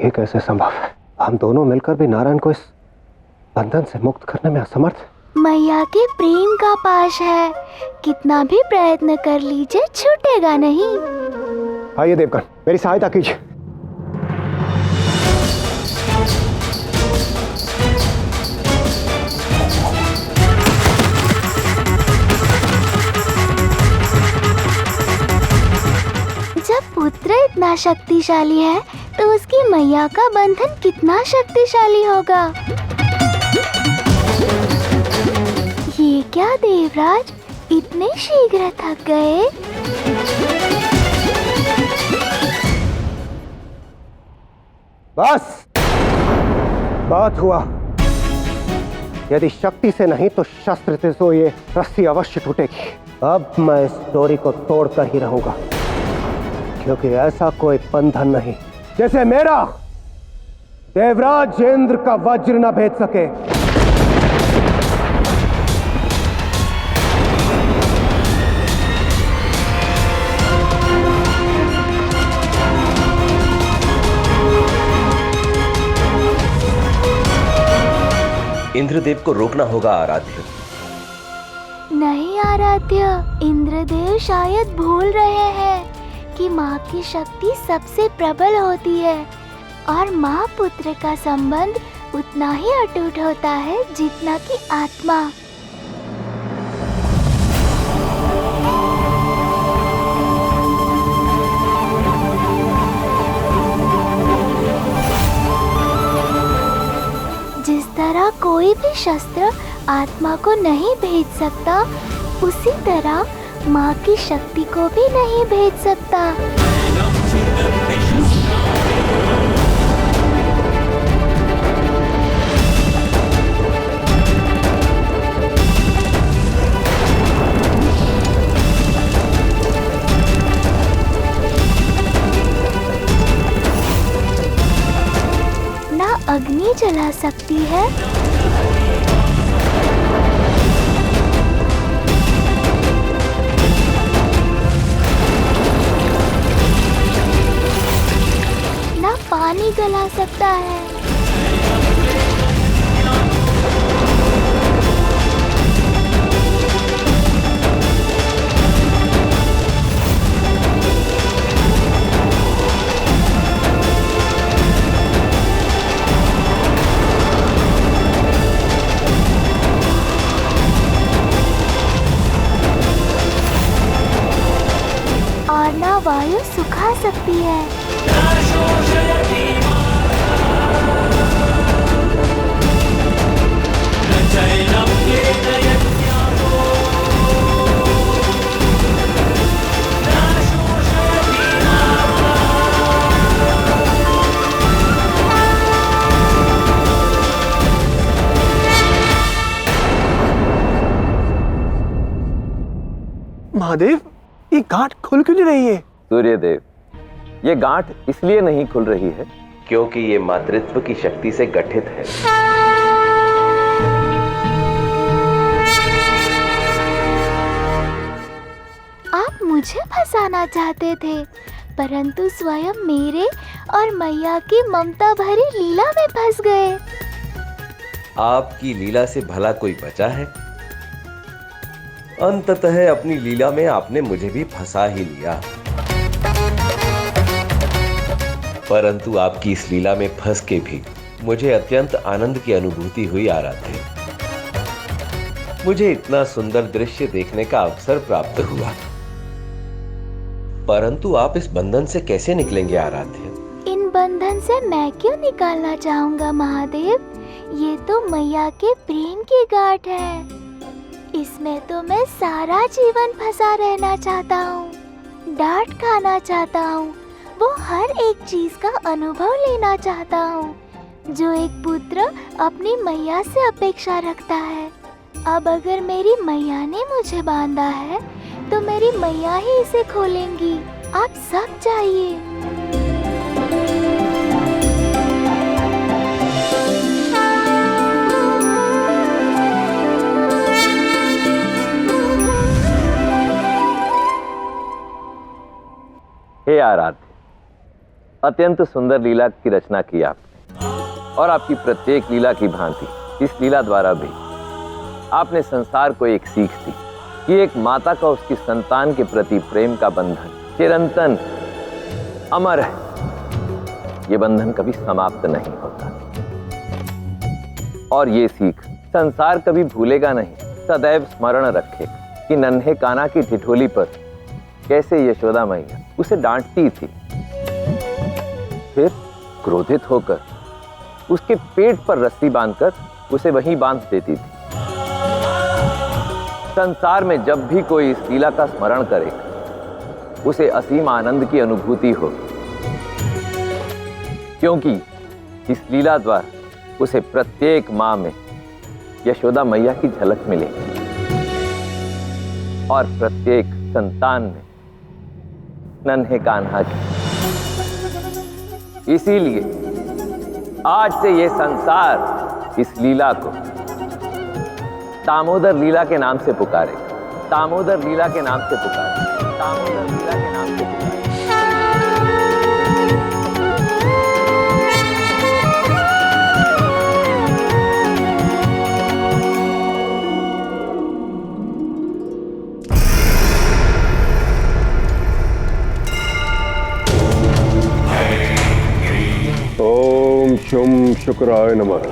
ये कैसे संभव है? हम दोनों मिलकर भी नारायण को इस बंधन से मुक्त करने में असमर्थ। मैया के प्रेम का पाश है, कितना भी प्रयत्न कर लीजिए छूटेगा नहीं। आइए देवगण, मेरी सहायता कीजिए। जब पुत्र इतना शक्तिशाली है तो उसकी मैया का बंधन कितना शक्तिशाली होगा। ये क्या देवराज, इतने शीघ्र थक गए? बस, बात हुआ। यदि शक्ति से नहीं तो शस्त्र से तो ये रस्सी अवश्य टूटेगी। अब मैं इस डोरी को तोड़कर ही रहूंगा, क्योंकि ऐसा कोई बंधन नहीं जैसे मेरा देवराज इंद्र का वज्र न भेद सके। इंद्रदेव को रोकना होगा आराध्य। नहीं आराध्य, इंद्रदेव शायद भूल रहे हैं कि माँ की शक्ति सबसे प्रबल होती है और माँ पुत्र का संबंध उतना ही अटूट होता है जितना कि आत्मा। जिस तरह कोई भी शस्त्र आत्मा को नहीं भेद सकता, उसी तरह माँ की शक्ति को भी नहीं भेद सकता। ना अग्नि जला सकती है, ना पानी गला सकता है। और ना वायु सुखा सकती है। महादेव, ये गांठ खुल क्यों नहीं रही है? सूर्यदेव, ये गांठ इसलिए नहीं खुल रही है क्योंकि ये मातृत्व की शक्ति से गठित है। आप मुझे फंसाना चाहते थे, परंतु स्वयं मेरे और मैया की ममता भरी लीला में फंस गए। आपकी लीला से भला कोई बचा है? अंततः अपनी लीला में आपने मुझे भी फंसा ही लिया। परंतु आपकी इस लीला में फंस के भी मुझे अत्यंत आनंद की अनुभूति हुई आराध्य। मुझे इतना सुंदर दृश्य देखने का अवसर प्राप्त हुआ, परंतु आप इस बंधन से कैसे निकलेंगे आराध्य? इन बंधन से मैं क्यों निकालना चाहूँगा महादेव? ये तो मैया के प्रेम की गांठ है। इसमें तो मैं सारा जीवन फंसा रहना चाहता हूँ, डांट खाना चाहता हूँ, वो हर एक चीज का अनुभव लेना चाहता हूँ जो एक पुत्र अपनी मैया से अपेक्षा रखता है। अब अगर मेरी मैया ने मुझे बांधा है तो मेरी मैया ही इसे खोलेंगी। आप सब जाइए। हे आराध्य, अत्यंत सुंदर लीला की रचना की आपने, और आपकी प्रत्येक लीला की भांति इस लीला द्वारा भी आपने संसार को एक सीख दी कि एक माता का उसकी संतान के प्रति प्रेम का बंधन चिरंतन अमर है। ये बंधन कभी समाप्त नहीं होता, और ये सीख संसार कभी भूलेगा नहीं, सदैव स्मरण रखेगा कि नन्हे कान्हा की ठिठोली पर कैसे यशोदा मैया उसे डांटती थी, फिर क्रोधित होकर उसके पेट पर रस्सी बांधकर उसे वहीं बांध देती थी। संसार में जब भी कोई इस लीला का स्मरण करेगा उसे असीम आनंद की अनुभूति होगी, क्योंकि इस लीला द्वारा उसे प्रत्येक मां में यशोदा मैया की झलक मिलेगी और प्रत्येक संतान में नन्हे कान्हा की। इसीलिए आज से ये संसार इस लीला को दामोदर लीला के नाम से पुकारेगा, दामोदर लीला के नाम से पुकारेगा, दामोदर लीला के नाम से पुकारेगा। ओम शुम शुक्राय नमः।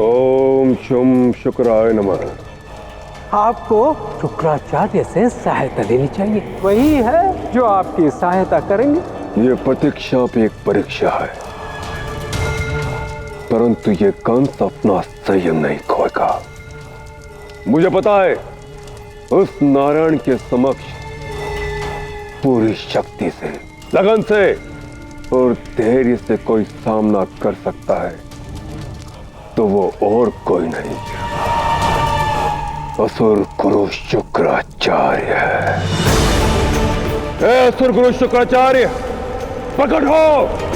ओम शुम शुक्राय नमः। आपको शुक्राचार्य से सहायता लेनी चाहिए, वही है जो आपकी सहायता करेंगे। ये प्रतीक्षा भी एक परीक्षा है, परंतु ये कंस अपना संयम नहीं खोएगा। मुझे पता है उस नारायण के समक्ष पूरी शक्ति से, लगन से और धैर्य से कोई सामना कर सकता है तो वो और कोई नहीं, असुर गुरु शुक्राचार्य है। असुर गुरु शुक्राचार्य प्रकट हो।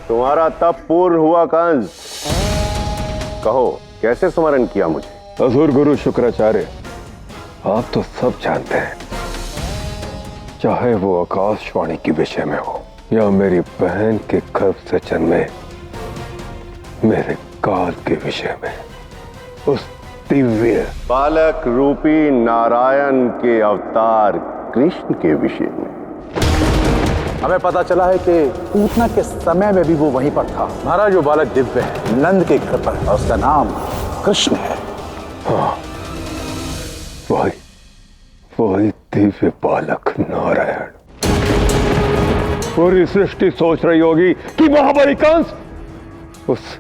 तुम्हारा तप पूर्ण हुआ कंस, कहो कैसे स्मरण किया मुझे? असुर गुरु शुक्राचार्य, आप तो सब जानते हैं, चाहे वो आकाशवाणी के विषय में हो या मेरी बहन के गर्भ से जन्मे मेरे काल के विषय में, उस दिव्य बालक रूपी नारायण के अवतार कृष्ण के विषय में। हमें पता चला है कि पूतना के समय में भी वो वहीं पर था। महाराज वो बालक दिव्य है, नंद के घर पर, और उसका नाम कृष्ण है। हाँ, वही दिव्य बालक नारायण। पूरी सृष्टि सोच रही होगी कि महाबली कंस उस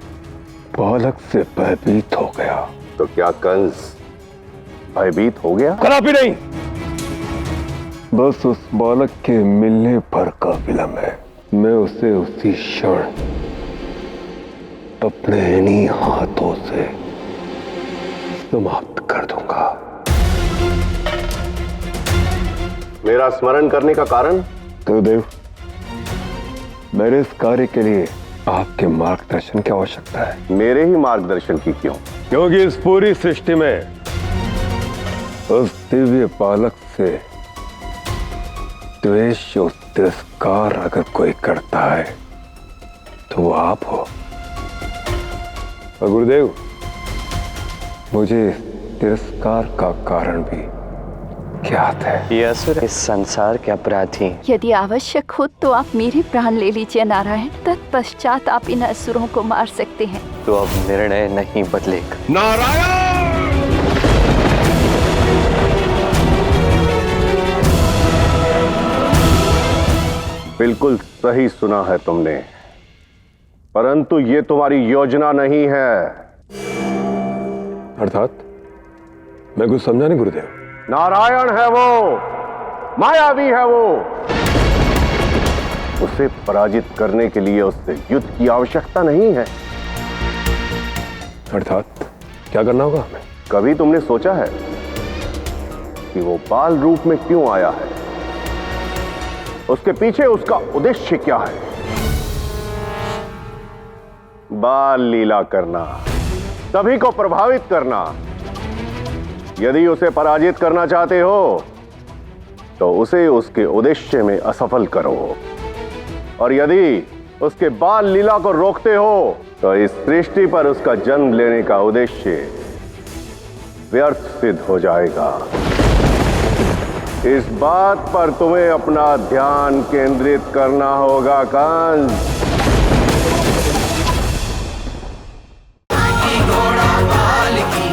बालक से भयभीत हो गया। तो क्या कंस भयभीत हो गया? कदापि नहीं, बस उस बालक के मिलने पर का विलंब है। मैं उसे उसी क्षण अपने इन्हीं हाथों से समाप्त कर दूंगा। मेरा स्मरण करने का कारण? गुरुदेव, मेरे इस कार्य के लिए आपके मार्गदर्शन की आवश्यकता है। मेरे ही मार्गदर्शन की क्यों? क्योंकि इस पूरी सृष्टि में उस दिव्य बालक से द्वेष और तिरस्कार अगर कोई करता है तो वो आप हो। और गुरुदेव, मुझे तिरस्कार का कारण भी कुख्यात है। ये असुर इस संसार के अपराधी। यदि आवश्यक हो तो आप मेरे प्राण ले लीजिए नारायण, तत्पश्चात आप इन असुरों को मार सकते हैं। तो अब निर्णय नहीं बदलेगा। नारायण! बिल्कुल सही सुना है तुमने, परंतु ये तुम्हारी योजना नहीं है। अर्थात मैं कुछ समझा नहीं गुरुदेव। नारायण है वो, मायावी है वो। उसे पराजित करने के लिए उससे युद्ध की आवश्यकता नहीं है। अर्थात क्या करना होगा हमें? कभी तुमने सोचा है कि वो बाल रूप में क्यों आया है? उसके पीछे उसका उद्देश्य क्या है? बाल लीला करना, सभी को प्रभावित करना। यदि उसे पराजित करना चाहते हो तो उसे उसके उद्देश्य में असफल करो, और यदि उसके बाल लीला को रोकते हो तो इस सृष्टि पर उसका जन्म लेने का उद्देश्य व्यर्थ सिद्ध हो जाएगा। इस बात पर तुम्हें अपना ध्यान केंद्रित करना होगा कंस। घोड़ा बाल की